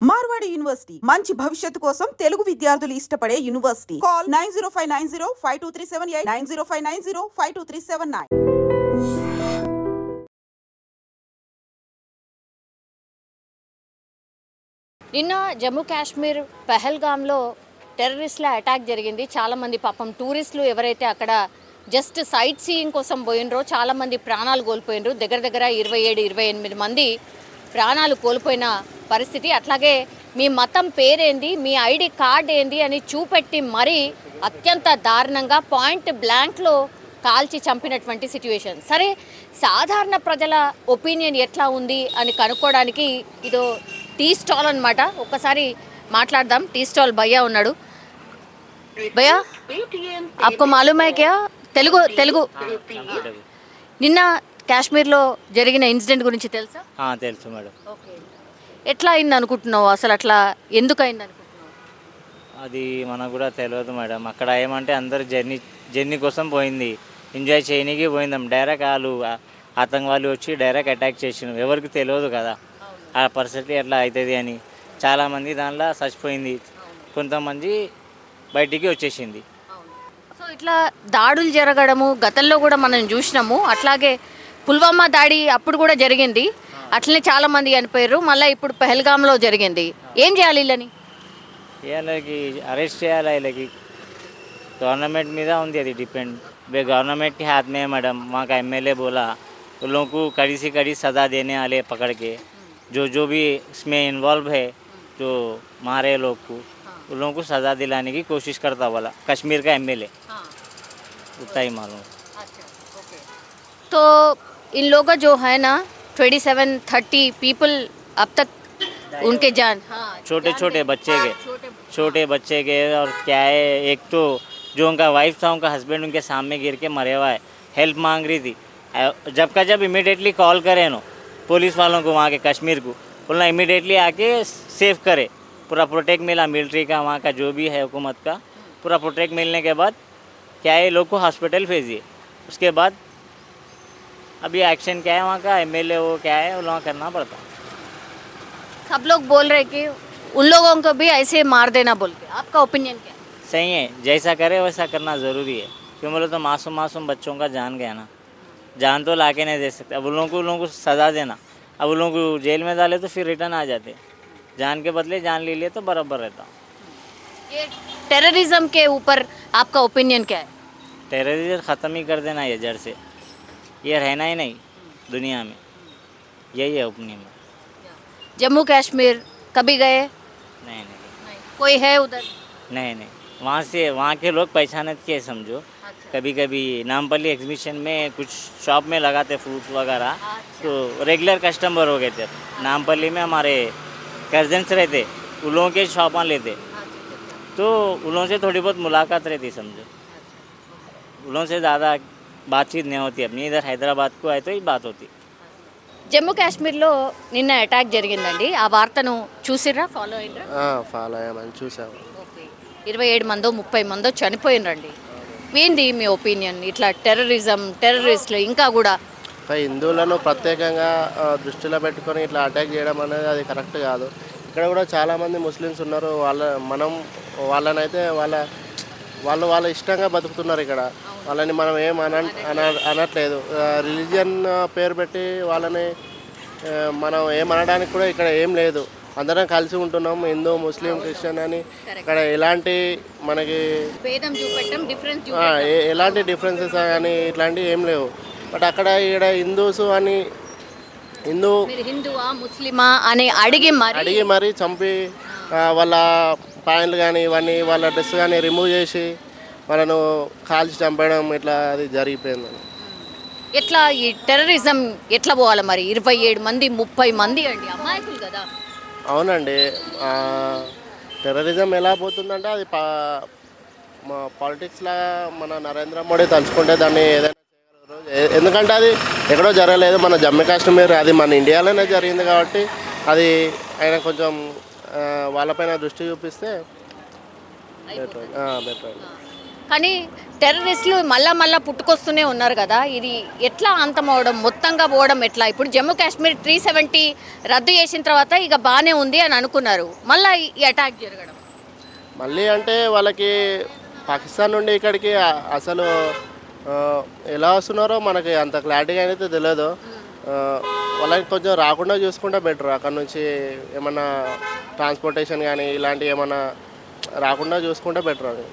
Marwadi university మంచి భవిష్యత్తు కోసం తెలుగు విద్యార్థులు ఇష్టపడే యూనివర్సిటీ. కాల్ 9059052378 9059052379. నిన్న జమ్మూ కాశ్మీర్ పహల్గామ్లో టెర్రరిస్ట్ల అటాక్ జరిగింది. చాలామంది పాపం టూరిస్టులు ఎవరైతే అక్కడ జస్ట్ సైట్ సీయింగ్ కోసం పోయినరో చాలామంది ప్రాణాలు కోల్పోయినరు. దగ్గర 27-28 మంది ప్రాణాలు కోల్పోయిన పరిస్థితి. అట్లాగే మీ మతం పేరేంది, మీ ఐడి కార్డ్ ఏంది అని చూపెట్టి మరీ అత్యంత దారుణంగా పాయింట్ బ్లాంక్లో కాల్చి చంపినటువంటి సిచ్యువేషన్. సరే, సాధారణ ప్రజల ఒపీనియన్ ఎట్లా ఉంది అని కనుక్కోవడానికి ఇదో టీ స్టాల్ అనమాట. ఒక్కసారి మాట్లాడదాం. టీ స్టాల్ భయ్యా ఉన్నాడు. భయ్యా, आपको मालूम है क्या? తెలుగు నిన్న కాశ్మీర్లో జరిగిన ఇన్సిడెంట్ గురించి తెలుసా? తెలుసు మేడం. ఓకే, ఎట్లా అయింది అనుకుంటున్నావు? అసలు అట్లా ఎందుకు అయింది అనుకుంటున్నావు? అది మనకు కూడా తెలియదు మేడం. అక్కడ ఏమంటే అందరు జర్నీ కోసం పోయింది, ఎంజాయ్ చేయడానికి పోయిందాం. డైరెక్ట్ వాళ్ళు ఆతంకవాదులు వచ్చి డైరెక్ట్ అటాక్ చేసినాం. ఎవరికి తెలియదు కదా ఆ పరిస్థితి ఎట్లా అవుతుంది అని. చాలామంది దానిలో చచ్చిపోయింది, కొంతమంది బయటికి వచ్చేసింది. సో ఇట్లా దాడులు జరగడము గతంలో కూడా మనం చూసినాము. అట్లాగే పుల్వామా దాడి అప్పుడు కూడా జరిగింది, అట్లనే చాలామంది చనిపోయారు. మళ్ళీ ఇప్పుడు పహల్గామ్లో జరిగింది. ఏం చేయాలి వీళ్ళని? వీళ్ళకి అరెస్ట్ చేయాలి. వీళ్ళకి गवर्नमेंट మీద ఉంది, అది डिपेंड गवर्नमेंट के हाथ में है मैडम. वहाँ का एमएलए बोला उन लोगों को कड़ी से कड़ी सज़ा देने वाले पकड़ के, जो भी इसमें इन्वॉल्व है, जो मारे लोग को उन लोगों को सज़ा दिलाने की कोशिश करता वाला कश्मीर का एमएलए. उतना ही मालूम. तो इन लोगों जो है ना 27-30 पीपल अब तक उनके जान, छोटे बच्चे के और क्या है, एक तो जो उनका वाइफ था, उनका हस्बैंड उनके सामने गिर के मरे हुआ है. हेल्प मांग रही थी. जब इमीडिएटली कॉल करे नो पुलिस वालों को, वहाँ के कश्मीर को बोलना इमीडिएटली आके सेव करे. पूरा प्रोटेक्ट मिला मिलिट्री का, वहाँ का जो भी है हुकूमत का पूरा प्रोटेक्ट मिलने के बाद क्या है, लोग को हॉस्पिटल भेजिए. उसके बाद अभी एक्शन क्या है वहाँ का एमएलए वो क्या है वो लोग करना पड़ता. सब लोग बोल रहे कि उन लोगों को भी ऐसे मार देना बोल के. आपका ओपिनियन क्या? सही है, जैसा करे वैसा करना ज़रूरी है. क्यों बोले तो मासूम बच्चों का जान गया ना, जान तो ला के नहीं दे सकते. अब उन लोगों को सज़ा देना, अब उन लोगों को जेल में डाले तो फिर रिटर्न आ जाते. जान के बदले जान ले लिए तो बराबर रहता. ये टेररिज्म के ऊपर आपका ओपिनियन क्या है? टेररिज्म ख़त्म ही कर देना ये जड़ से, ये रहना ही नहीं दुनिया में. यही है ओपिनियन. जम्मू कश्मीर कभी गए? नहीं. कोई है उधर? नहीं. वहाँ के लोग पहचानत के समझो. कभी नामपल्ली एग्जीबिशन में कुछ शॉप में लगाते फ्रूट्स वगैरह, तो रेगुलर कस्टमर हो गए थे. नामपल्ली में हमारे कजन्स रहते, उन लोगों के शॉप लेते, तो उन लोगों से थोड़ी बहुत मुलाकात रहती समझो. उन लोगों से ज़्यादा बातचीत नहीं होती. अपनी इधर हैदराबाद को आए तो ही बात होती. జమ్మూ కాశ్మీర్లో నిన్న అటాక్ జరిగిందండి. ఆ వార్తను చూసిర్రా, ఫాలో అయ్యారా? ఫాలో అయ్యామని చూసాము. 27 మందో 30 మందో చనిపోయినరండి. ఏంది మీ ఒపీనియన్? ఇట్లా టెర్రరిస్టులు ఇంకా కూడా హిందువులను ప్రత్యేకంగా దృష్టిలో పెట్టుకొని ఇట్లా అటాక్ చేయడం అనేది అది కరెక్ట్ కాదు. ఇక్కడ కూడా చాలామంది ముస్లిమ్స్ ఉన్నారు. వాళ్ళనైతే వాళ్ళ ఇష్టంగా బతుకుతున్నారు. ఇక్కడ వాళ్ళని మనం ఏం అనట్లేదు. రిలీజియన్ పేరు పెట్టి వాళ్ళని మనం ఏమనడానికి కూడా ఇక్కడ ఏం లేదు. అందరం కలిసి ఉంటున్నాం, హిందూ ముస్లిం క్రిస్టియన్ అని. ఇక్కడ ఎలాంటి మనకి ఎలాంటి డిఫరెన్సెస్ కానీ ఇట్లాంటివి ఏం లేవు. బట్ అక్కడ ఇక్కడ హిందూస్ అని హిందువా ముస్లిమా అని అడిగి మరీ చంపి వాళ్ళ ప్యాంట్లు కానీ ఇవన్నీ వాళ్ళ డ్రెస్ కానీ రిమూవ్ చేసి వాళ్ళను కాల్చి చంపడం ఇట్లా అది జరిగిపోయింది. ఎట్లా ఈ టెర్రరిజం ఎట్లా పోవాలి మరి? 27 మంది 30 మంది అండి, అమాయకులు కదా. అవునండి, టెర్రరిజం ఎలా పోతుందంటే అది పాలిటిక్స్లా మన నరేంద్ర మోడీ తలుచుకుంటే దాన్ని ఏదైనా చేయగలరు. ఎందుకంటే అది ఎక్కడో జరగలేదు, మన జమ్మూ కాశ్మీర్ అది మన ఇండియాలోనే జరిగింది కాబట్టి అది ఆయన కొంచెం వాళ్ళపైన దృష్టి చూపిస్తే బెటర్. కానీ టెర్రరిస్టులు మళ్ళా పుట్టుకొస్తూనే ఉన్నారు కదా, ఇది ఎట్లా అంతమవడం, మొత్తంగా పోవడం ఎట్లా? ఇప్పుడు జమ్మూ కాశ్మీర్ 370 రద్దు చేసిన తర్వాత ఇక బాగానే ఉంది అని అనుకున్నారు, మళ్ళీ ఈ అటాక్ జరగడం మళ్ళీ అంటే వాళ్ళకి పాకిస్తాన్ నుండి ఇక్కడికి అసలు ఎలా వస్తున్నారో మనకి అంత క్లారిటీగా అయితే తెలియదు. వాళ్ళకి కొంచెం రాకుండా చూసుకుంటే బెటర్. అక్కడ నుంచి ఏమన్నా ట్రాన్స్పోర్టేషన్ కానీ ఇలాంటివి ఏమన్నా రాకుండా చూసుకుంటే బెటర్ అది.